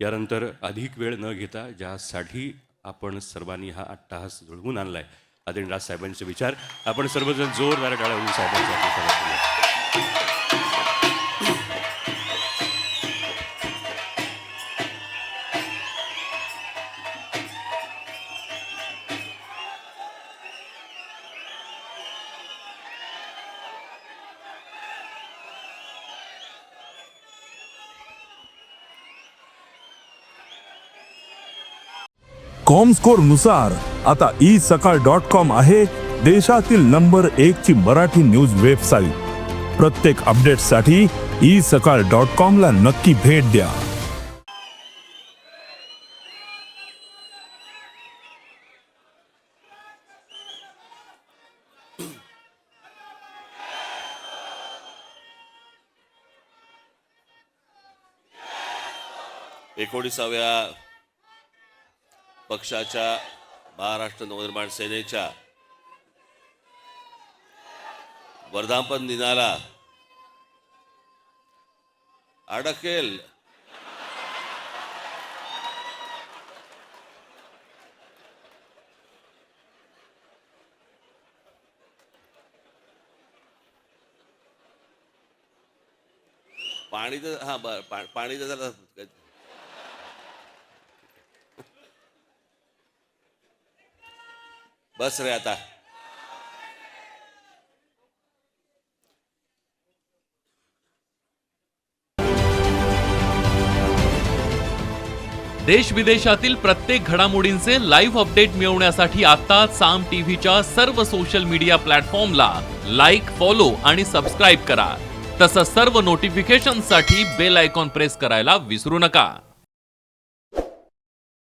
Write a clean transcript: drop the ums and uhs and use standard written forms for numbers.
यानंतर अधिक वेळ न घेता ज्यासाठी आपण सर्वांनी हा अट्टहास जुळवून आणलाय आदरणीय राजसाहेबांचे विचार आपण सर्वजण जोरदार टाळ्या वाजवून साहेबांसाठी स्वागत करूया. कॉमस्कोर नुसार आता isakal.com आहे देशातील नंबर 1 ची मराठी न्यूज वेबसाईट. प्रत्येक अपडेटसाठी isakal.com ला नक्की भेट द्या. एकोणीसाव्या पक्षाच्या महाराष्ट्र नवनिर्माण सेनेच्या वर्धापन दिनाला अडकेल पाणी तर हा पाणी तर झालं बस रे आता देश विदेशातील प्रत्येक घडामोडींचे लाईव्ह अपडेट मिळवण्यासाठी आता साम टीव्हीच्या सर्व सोशल मीडिया प्लॅटफॉर्मला लाईक, फॉलो आणि सबस्क्राईब करा. तसंच सर्व नोटिफिकेशनसाठी बेल आयकॉन प्रेस करायला विसरू नका.